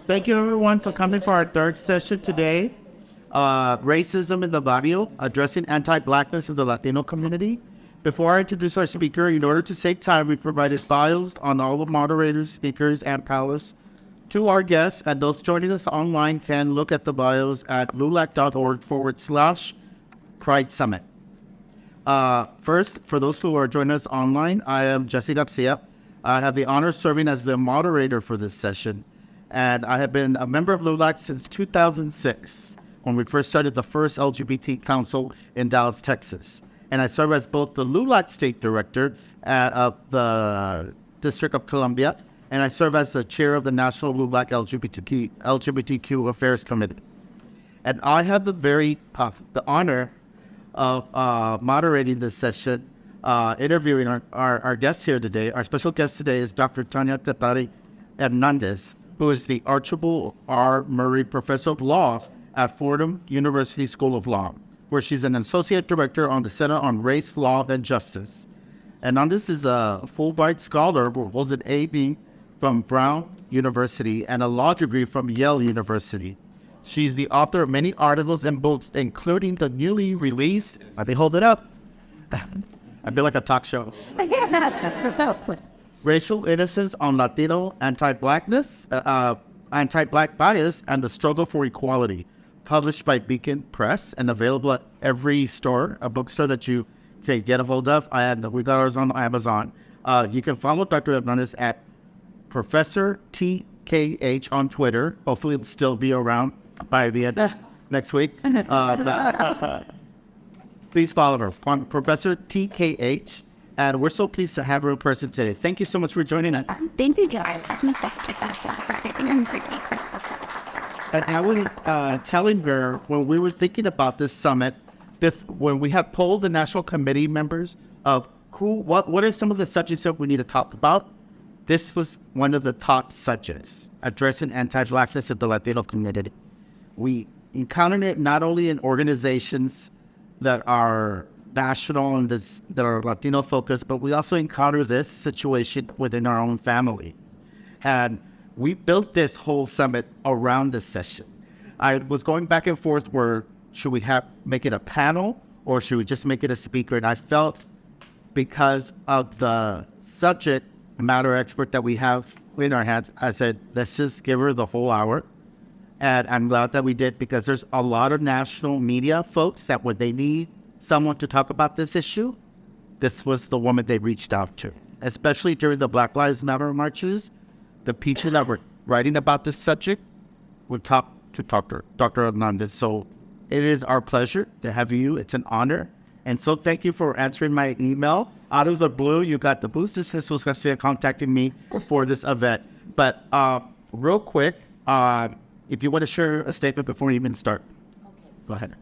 Thank you everyone for coming for our third session today. Racism in the Barrio, addressing anti-Blackness in the Latino community. Before I introduce our speaker, in order to save time, we provided bios on all the moderators, speakers, and panelists to our guests, and those joining us online can look at the bios at lulac.org/Pride Summit. First, for those who are joining us online, I am Jesse Garcia. I have the honor of serving as the moderator for this session, and I have been a member of LULAC since 2006, when we first started the first LGBT council in Dallas, Texas. And I serve as both the LULAC State Director of the District of Columbia, and I serve as the chair of the National LULAC LGBTQ Affairs Committee. And I have the honor of moderating this session, interviewing our guests here today. Our special guest today is Dr. Tanya Hernandez, who is the Archibald R. Murray Professor of Law at Fordham University School of Law, where she's an associate director on the Center on Race, Law, and Justice. Hernandez is a Fulbright scholar who holds an A.B. from Brown University and a law degree from Yale University. She's the author of many articles and books, including the newly released, let me hold it up. I feel like a talk show. Racial Innocence on Latino Anti-Blackness, Anti-Black Bias, and the Struggle for Equality, published by Beacon Press and available at every store, a bookstore that you can get a hold of. And we got ours on Amazon. You can follow Dr. Hernandez at Professor TKH on Twitter. Hopefully it'll still be around by the end of next week. Please follow her, Professor TKH. And we're so pleased to have her in person today. Thank you so much for joining us. Thank you, guys. And I was telling her when we were thinking about this summit, when we had polled the national committee members of what are some of the subjects that we need to talk about, this was one of the top subjects, addressing anti-Blackness in the Latino community. We encountered it not only in organizations that are national and that are Latino focused, but we also encounter this situation within our own families. And we built this whole summit around this session. I was going back and forth where should we make it a panel or should we just make it a speaker? And I felt because of the subject matter expert that we have in our hands, I said, let's just give her the whole hour. And I'm glad that we did, because there's a lot of national media folks that when they need someone to talk about this issue, this was the woman they reached out to, especially during the Black Lives Matter marches. The people that were writing about this subject would talk to Dr. Hernandez. So it is our pleasure to have you. It's an honor. And so thank you for answering my email. Out of the blue, you got the boost. This is Garcia contacting me for this event. But real quick, if you want to share a statement before we even start. Okay. Go ahead.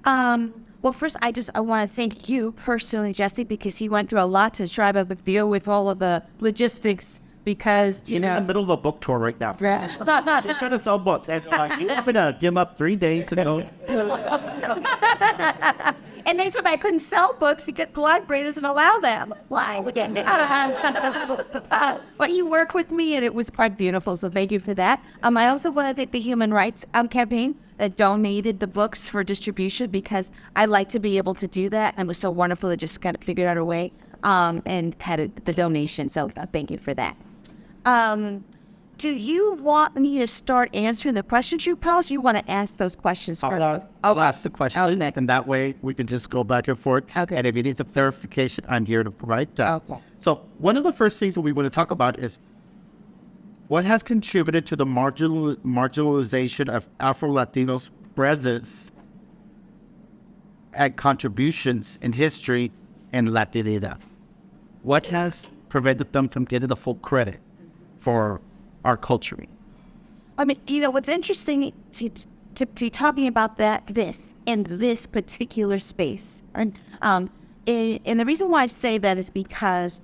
Well, first, I want to thank you personally, Jesse, because you went through a lot to try to deal with all of the logistics. Because in the middle of a book tour right now. Just trying to sell books, and you're gonna give them up 3 days to go. And they said I couldn't sell books because Collaborate doesn't allow them. Why? But you worked with me, and it was quite beautiful. So thank you for that. I also want to thank the Human Rights Campaign that donated the books for distribution, because I like to be able to do that, and it was so wonderful to just kind of figure out a way and had the donation. So thank you for that. Do you want me to start answering the questions you posed? You want to ask those questions first? I'll ask the question, and that way we can just go back and forth. Okay. And if you need some clarification, I'm here to provide that. Okay. So one of the first things that we want to talk about is what has contributed to the marginalization of Afro-Latinos' presence and contributions in history and Latinidad. What has prevented them from getting the full credit for our culture? I mean, what's interesting to talking about this in this particular space, and the reason why I say that is because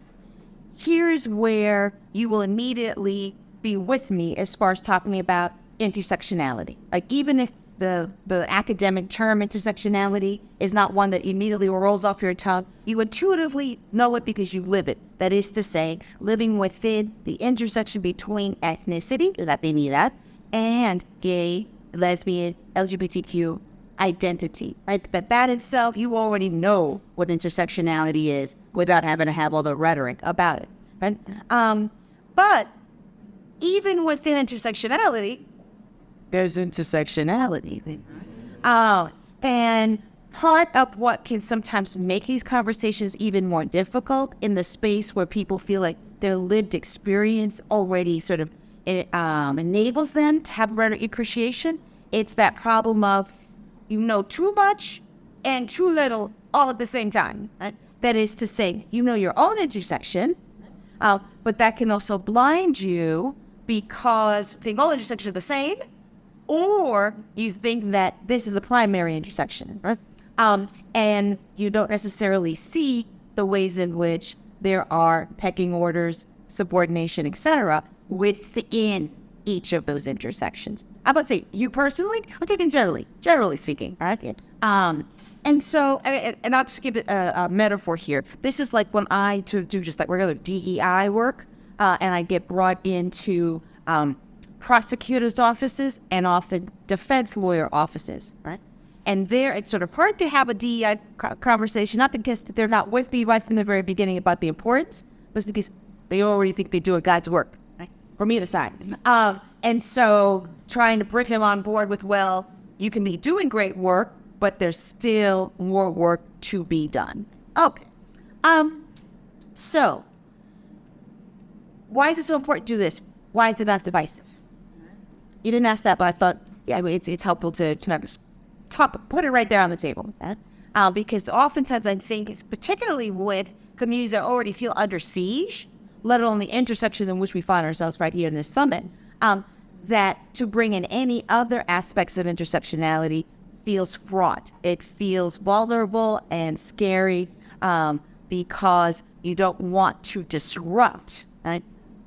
here's where you will immediately be with me as far as talking about intersectionality. Like, even if the academic term intersectionality is not one that immediately rolls off your tongue, you intuitively know it because you live it. That is to say, living within the intersection between ethnicity, Latinidad, and gay, lesbian, LGBTQ identity, right? That itself, you already know what intersectionality is without having to have all the rhetoric about it, right? But even within intersectionality, there's intersectionality. And part of what can sometimes make these conversations even more difficult in the space where people feel like their lived experience already sort of enables them to have better appreciation, it's that problem of you know too much and too little all at the same time. Right? That is to say, you know your own intersection, but that can also blind you because you think all intersections are the same, or you think that this is the primary intersection, right? And you don't necessarily see the ways in which there are pecking orders, subordination, etc., within each of those intersections. I would say you personally, I'm talking generally speaking, right? And so, and I'll just give it a metaphor here. This is like when I do just like regular DEI work, and I get brought into prosecutors' offices and often defense lawyer offices, right? And there, it's sort of hard to have a DEI conversation, not because they're not with me right from the very beginning about the importance, but because they already think they're doing God's work, right? For me to sign. And so trying to bring them on board with, well, you can be doing great work, but there's still more work to be done. Okay. So why is it so important to do this? Why is it not divisive? You didn't ask that, but I thought, yeah, it's helpful to kind of put it right there on the table. Because oftentimes I think it's particularly with communities that already feel under siege, let alone the intersection in which we find ourselves right here in this summit, that to bring in any other aspects of intersectionality feels fraught. It feels vulnerable and scary because you don't want to disrupt, right,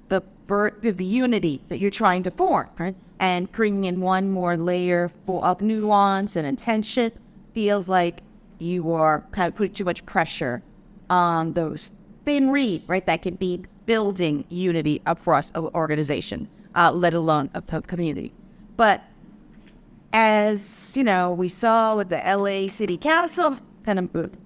the unity that you're trying to form, right? And bringing in one more layer of nuance and intention feels like you are kind of putting too much pressure on those thin reed, right? That can be building unity across an organization, let alone a community. But as, you know, we saw with the LA City Council, kind of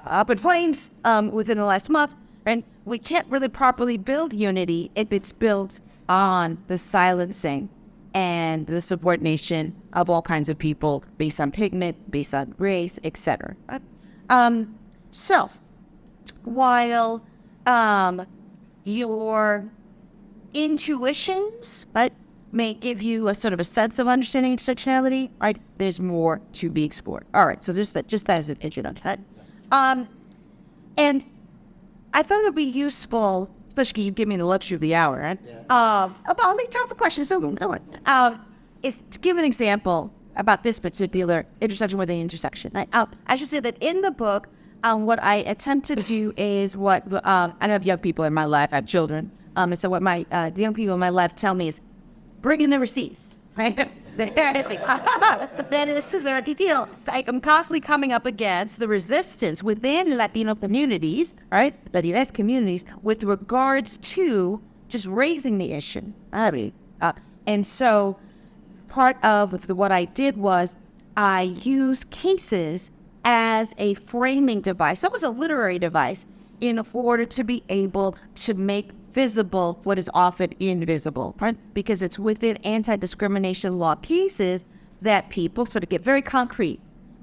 up in flames within the last month, right? We can't really properly build unity if it's built on the silencing and the subordination of all kinds of people based on pigment, based on race, etc. So, while your intuitions, right, may give you a sort of a sense of understanding intersectionality, right, there's more to be explored. All right, so just that as an introduction. And I thought it would be useful, especially because you give me the luxury of the hour, right? Yeah. I'll make time for questions. So is to give an example about this particular intersection with the intersection. Right? I should say that in the book, what I attempt to do is what I have young people in my life. I have children, and so what the young people in my life tell me is, bring in the receipts, right? That is, like I'm constantly coming up against the resistance within Latino communities, right? Latinx communities, with regards to just raising the issue. And so part of what I did was I used cases as a framing device. That was a literary device in order to be able to make visible what is often invisible, right? Because it's within anti-discrimination law cases that people sort of get very concrete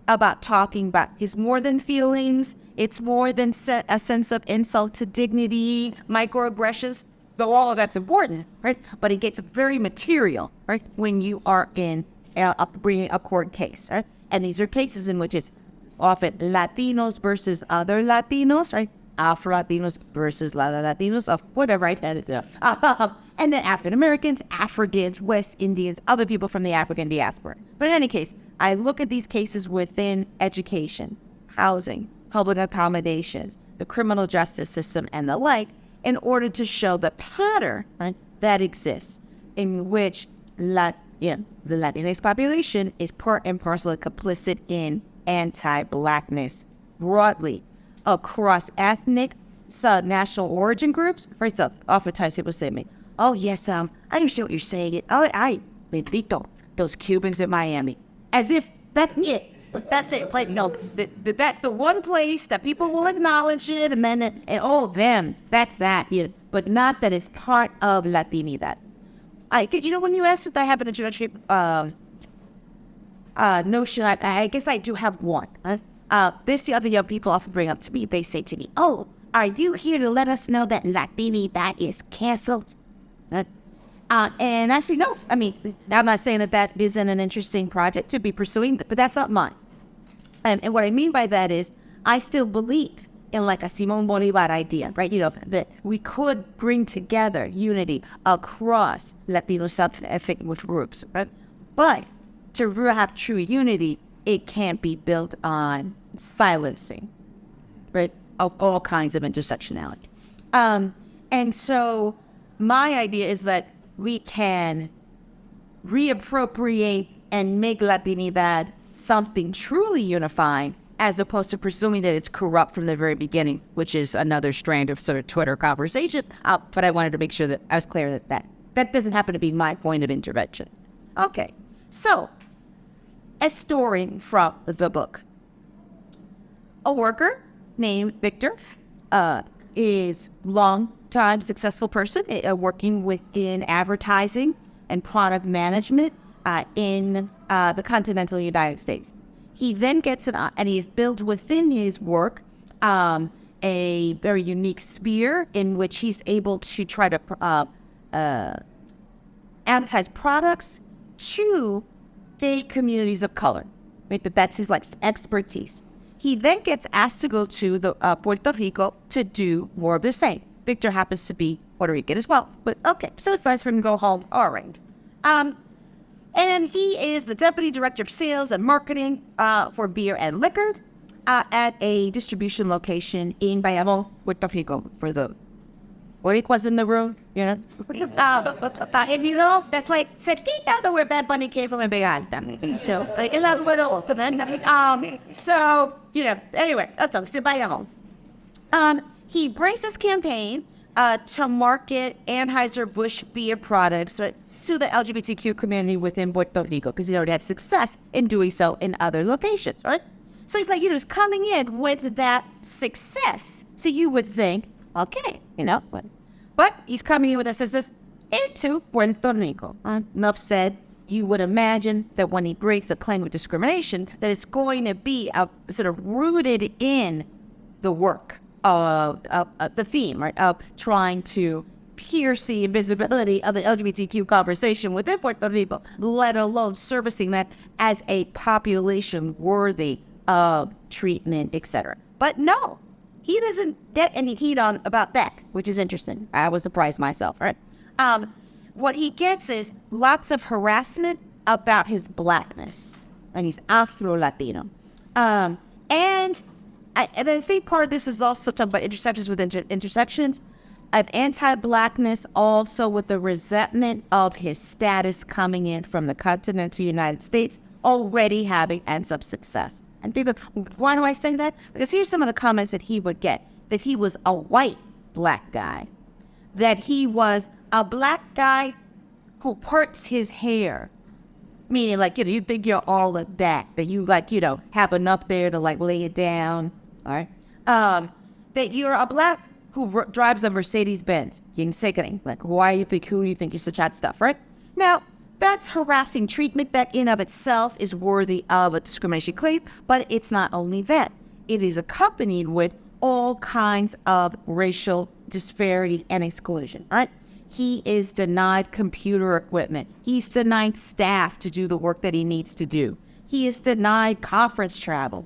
about talking about it's more than feelings, it's more than a sense of insult to dignity, microaggressions, though all of that's important, right? But it gets very material, right? When you are in bringing a court case, right? And these are cases in which it's often Latinos versus other Latinos, right? Afro-Latinos versus Latinos of whatever, right? And then African-Americans, Africans, West Indians, other people from the African diaspora. But in any case, I look at these cases within education, housing, public accommodations, the criminal justice system, and the like, in order to show the pattern, right, that exists in which the Latinx population is part and parcel and complicit in anti-Blackness broadly across ethnic, national origin groups. First up, oftentimes people say to me, "Oh yes, I understand what you're saying. I Bendito, those Cubans in Miami. As if that's it. That's it. Like, no, that's the one place that people will acknowledge it, and then, oh, them, that's that. You know, but not that it's part of Latinidad. When you asked if I have an introductory notion, I guess I do have one. This the other young people often bring up to me. They say to me, "Oh, are you here to let us know that Latinidad is canceled?" And actually, no. I mean, I'm not saying that isn't an interesting project to be pursuing, but that's not mine. And what I mean by that is, I still believe in like a Simon Bolivar idea, right? You know, that we could bring together unity across Latino self-ethnic groups, right? But to have true unity, it can't be built on silencing, right, of all kinds of intersectionality. And so my idea is that we can reappropriate and make Latinidad something truly unifying, as opposed to presuming that it's corrupt from the very beginning, which is another strand of sort of Twitter conversation. But I wanted to make sure that I was clear that doesn't happen to be my point of intervention. Okay, so a story from the book. A worker named Victor is long-time successful person working within advertising and product management in the continental United States. He then gets and he's built within his work a very unique sphere in which he's able to try to advertise products to the communities of color. Right? That's his expertise. He then gets asked to go to the Puerto Rico to do more of the same. Victor happens to be Puerto Rican as well, but okay, so it's nice for him to go home. All right. And he is the deputy director of sales and marketing for beer and liquor at a distribution location in Barrio, Puerto Rico, for the Boricuas in the room, you know. If you know, that's like cerquita de where Bad Bunny came from in Big Alta. So, you know, anyway, that's in Barrio. He brings this campaign to market Anheuser-Busch beer products to the LGBTQ community within Puerto Rico, because he already had success in doing so in other locations, right? So he's like, he's coming in with that success. So you would think, okay, but he's coming in with a success into Puerto Rico. Enough said. You would imagine that when he breaks a claim of discrimination, that it's going to be sort of rooted in the work of the theme, right, of trying to pierce the invisibility of the LGBTQ conversation within Puerto Rico, let alone servicing that as a population worthy of treatment, etc. But no, he doesn't get any heat on about that, which is interesting. I was surprised myself, right? What he gets is lots of harassment about his blackness, and he's Afro-Latino. And I think part of this is also talking about intersections with intersections, of anti-Blackness, also with the resentment of his status coming in from the continental United States, already having and some success. And people, why do I say that? Because here's some of the comments that he would get: that he was a white black guy, that he was a black guy who parts his hair, meaning you think you're all of that you have enough there to lay it down, all right? That you're a black who drives a Mercedes-Benz. Who do you think is such hot stuff, right? Now, that's harassing treatment that in of itself is worthy of a discrimination claim, but it's not only that. It is accompanied with all kinds of racial disparity and exclusion, right? He is denied computer equipment. He's denied staff to do the work that he needs to do. He is denied conference travel.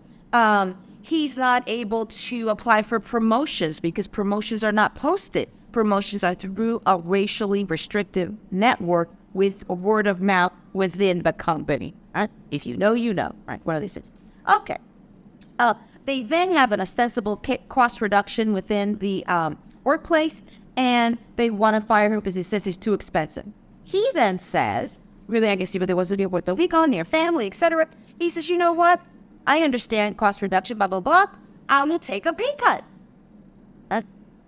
He's not able to apply for promotions because promotions are not posted. Promotions are through a racially restrictive network with a word of mouth within the company. Right? If you know, you know. Right? One of these things. Okay. They then have an ostensible cost reduction within the workplace, and they want to fire him because he says he's too expensive. He then says, really, I guess, there wasn't near Puerto Rico, near family, etc. He says, you know what? I understand cost reduction, blah, blah, blah. I will take a pay cut.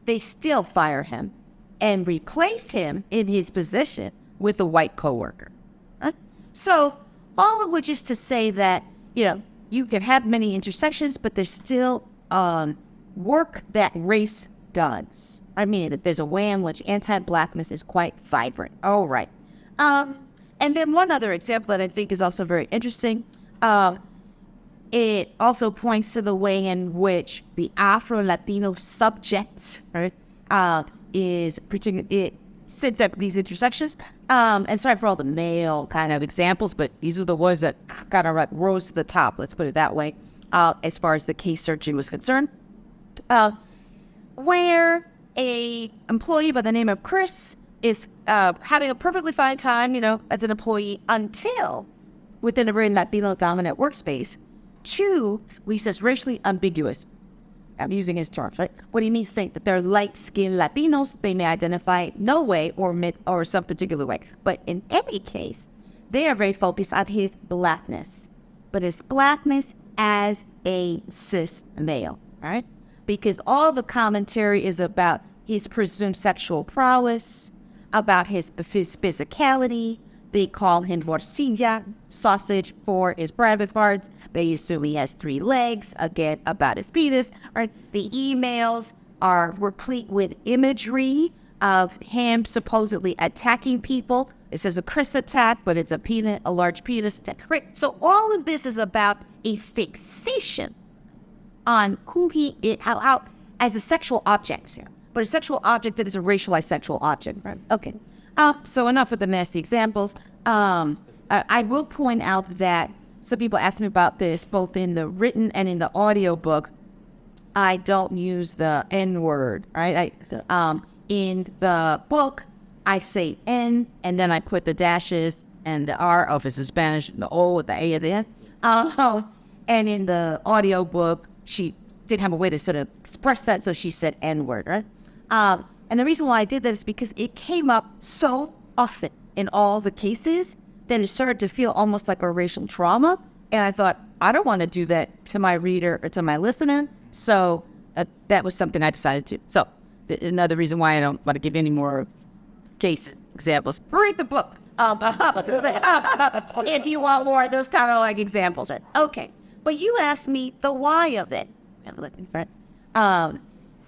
They still fire him and replace him in his position with a white coworker. So all of which is to say that, you can have many intersections, but there's still work that race does. I mean, that there's a way in which anti-Blackness is quite vibrant. All right. And then one other example that I think is also very interesting, it also points to the way in which the Afro-Latino subject, right, is it sits at these intersections. And sorry for all the male kind of examples, but these are the ones that kind of rose to the top, let's put it that way, as far as the case searching was concerned. Where a employee by the name of Chris is having a perfectly fine time, as an employee until within a very Latino-dominant workspace. 2, he says racially ambiguous. I'm using his terms, right? What he means saying that they're light-skinned Latinos, they may identify no way or some particular way. But in any case, they are very focused on his Blackness. But his Blackness as a cis male, right? Because all the commentary is about his presumed sexual prowess, about his physicality. They call him morcilla, sausage, for his private parts. They assume he has 3 legs, again, about his penis. Right? The emails are replete with imagery of him supposedly attacking people. It says a Chris attack, but it's a large penis attack. Right? So all of this is about a fixation on who he is, how as a sexual object here. But a sexual object that is a racialized sexual object. Right? Okay. So enough with the nasty examples. I will point out that some people asked me about this, both in the written and in the audio book. I don't use the N word, right? In the book, I say N, and then I put the dashes and the R, if it's in Spanish, the O with the A at the end. And in the audio book, she didn't have a way to sort of express that, so she said N word, right? And the reason why I did that is because it came up so often in all the cases that it started to feel almost like a racial trauma. And I thought, I don't want to do that to my reader or to my listener. So that was something I decided to. So another reason why I don't want to give any more case examples. Read the book. If you want more of those kind of like examples. Right? Okay. But you asked me the why of it.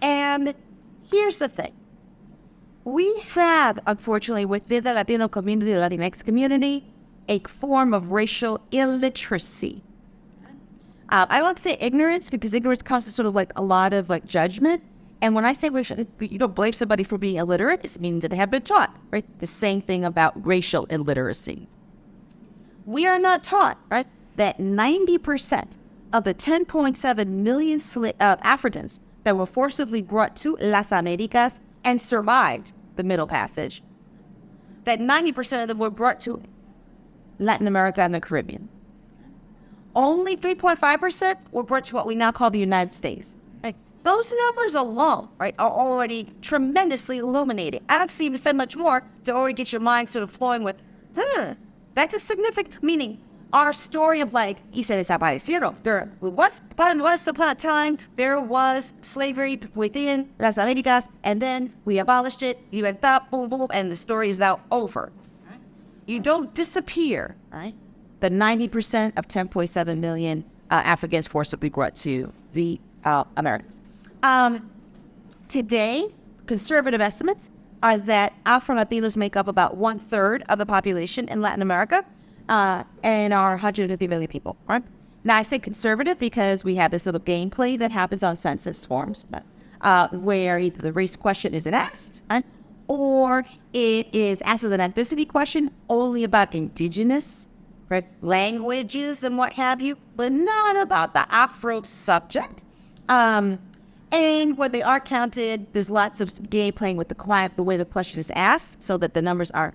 And here's the thing. We have, unfortunately, within the Latino community, the Latinx community, a form of racial illiteracy. I don't say ignorance because ignorance comes to sort of like a lot of like judgment. And when I say racial, you don't blame somebody for being illiterate. It means that they have been taught, right? The same thing about racial illiteracy. We are not taught, right, that 90% of the 10.7 million Africans that were forcibly brought to Las Americas and survived the Middle Passage, that 90% of them were brought to Latin America and the Caribbean. Only 3.5% were brought to what we now call the United States. Right? Those numbers alone, right, are already tremendously illuminating. I don't even say much more to already get your mind sort of flowing with, that's a significant, meaning our story of like, y se desaparecieron. Once upon a time, there was slavery within Las Americas, and then we abolished it, libertad, boom, boom, and the story is now over. Right? You don't disappear, right? The 90% of 10.7 million Africans forcibly brought to the Americas. Today, conservative estimates are that Afro-Latinos make up about 1/3 of the population in Latin America. And are 150 million people, right? Now, I say conservative because we have this little gameplay that happens on census forms, where either the race question isn't asked, right? Or it is asked as an ethnicity question only about indigenous, right, languages and what have you, but not about the Afro subject. And when they are counted, there's lots of game playing with the way the question is asked so that the numbers are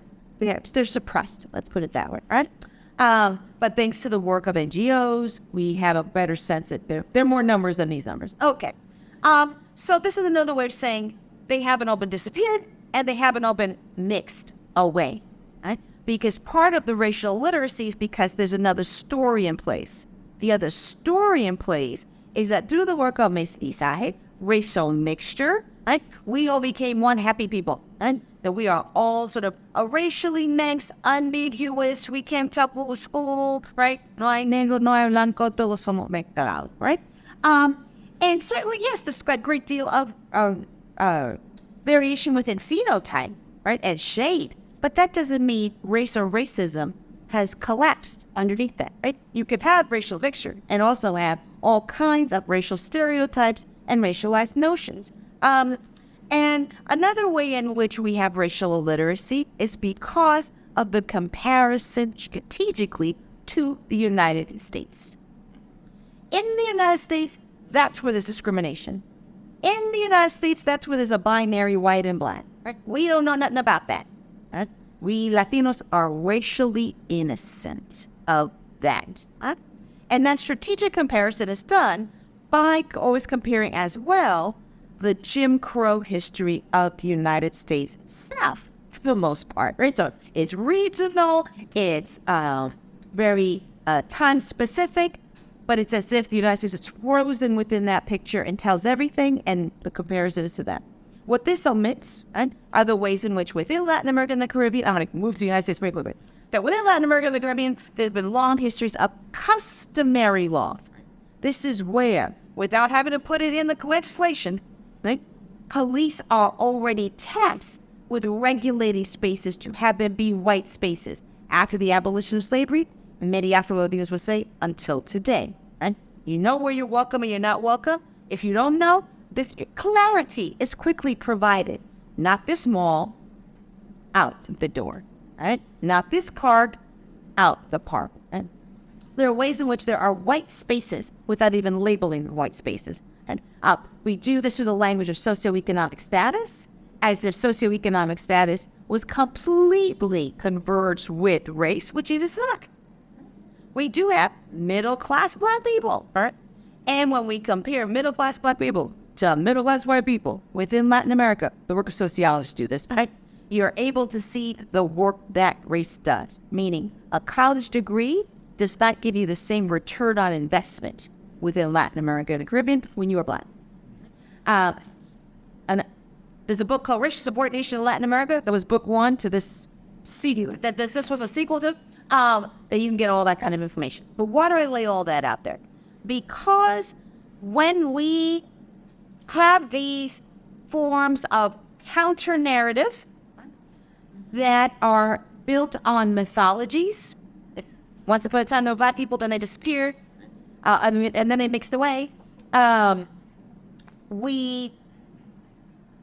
they're suppressed, let's put it that way, right? But thanks to the work of NGOs, we have a better sense that there are more numbers than these numbers. Okay. So this is another way of saying they haven't all been disappeared and they haven't all been mixed away, right? Because part of the racial literacy is because there's another story in place. The other story in place is that through the work of mestizaje, racial mixture, right, we all became one happy people, right? that we are all sort of a racially mixed, ambiguous, we can't tell who's who, right? No hay negro, no hay blanco, todos somos mezclados, right? And certainly, yes, there's a great deal of variation within phenotype, right, and shade, but that doesn't mean race or racism has collapsed underneath that, right? You could have racial mixture and also have all kinds of racial stereotypes and racialized notions. And another way in which we have racial illiteracy is because of the comparison strategically to the United States. In the United States, that's where there's discrimination. In the United States, that's where there's a binary white and black. Right? We don't know nothing about that. Right? We Latinos are racially innocent of that. Right? And that strategic comparison is done by always comparing as well the Jim Crow history of the United States itself, for the most part. Right? So it's regional, it's very time-specific, but it's as if the United States is frozen within that picture and tells everything, and the comparison is to that. What this omits, right, are the ways in which within Latin America and the Caribbean, I'm going to move to the United States very quickly, that within Latin America and the Caribbean, there have been long histories of customary law. This is where, without having to put it in the legislation, right, police are already tasked with regulating spaces to have them be white spaces. After the abolition of slavery, many Afro-Latinos would say, until today, right? You know where you're welcome and you're not welcome. If you don't know, this clarity is quickly provided. Not this mall, out the door, right? Not this park, out the park. Right? There are ways in which there are white spaces without even labeling white spaces. And we do this through the language of socioeconomic status, as if socioeconomic status was completely converged with race, which it is not. We do have middle-class black people, right? And when we compare middle-class black people to middle-class white people within Latin America, the work of sociologists do this, right? You're able to see the work that race does, meaning a college degree does not give you the same return on investment within Latin America and the Caribbean when you are black. And there's a book called Racial Subordination in Latin America. That was book one to this sequel. This was a sequel to, that you can get all that kind of information. But why do I lay all that out there? Because when we have these forms of counter-narrative that are built on mythologies, once upon a time there were black people, then they disappeared, and then they mixed away, we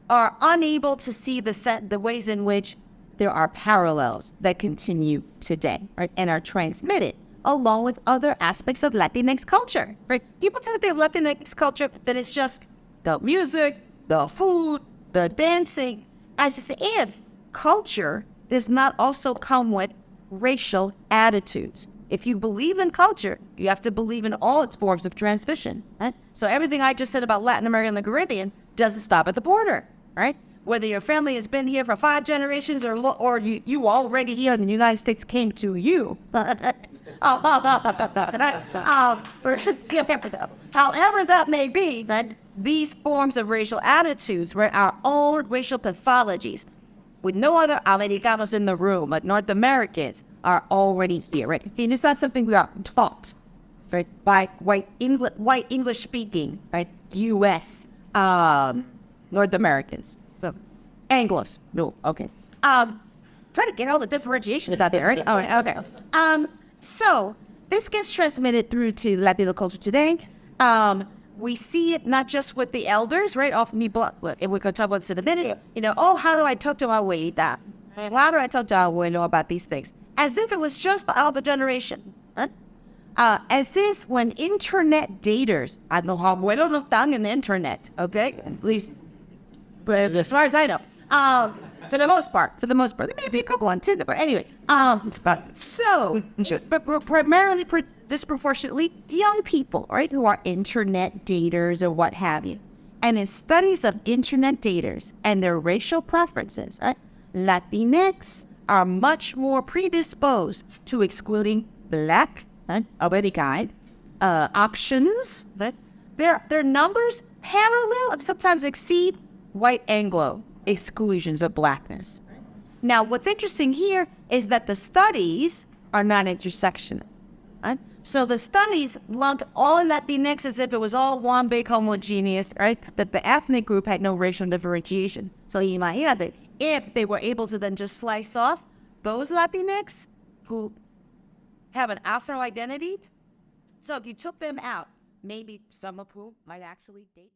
are unable to see the ways in which there are parallels that continue today, right, and are transmitted along with other aspects of Latinx culture, right? People tend to think of Latinx culture that it's just the music, the food, the dancing, as if culture does not also come with racial attitudes. If you believe in culture, you have to believe in all its forms of transmission, right? So everything I just said about Latin America and the Caribbean doesn't stop at the border, right? Whether your family has been here for 5 generations or you already here in the United States came to you. However that may be, that these forms of racial attitudes, right, our own racial pathologies, with no other Americanos in the room, but North Americans are already here, right? And it's not something we are taught, right, by white English speaking, right, U.S. North Americans. Anglos. No, okay. Try to get all the differentiations out there, right? Oh, okay. So this gets transmitted through to Latino culture today. We see it not just with the elders, right? Often people, and we're going to talk about this in a minute, you know, oh, how do I talk to my abuelita? How do I talk to our abuelo about these things? As if it was just the elder generation, right? As if when internet daters, I know how abuelos no están in the internet, okay? At least, but as far as I know. For the most part, there may be a couple on Tinder, but anyway. So, but primarily, disproportionately, young people, right, who are internet daters or what have you. And in studies of internet daters and their racial preferences, right, Latinx are much more predisposed to excluding black, right, already guide, options, right? Their numbers parallel and sometimes exceed white Anglo exclusions of blackness. Now, what's interesting here is that the studies are not intersectional. Right? So the studies lumped all Latinx as if it was all one big homogeneous, right? That the ethnic group had no racial differentiation. So imagínate, if they were able to then just slice off those Latinx who have an Afro identity, so if you took them out, maybe some of whom might actually date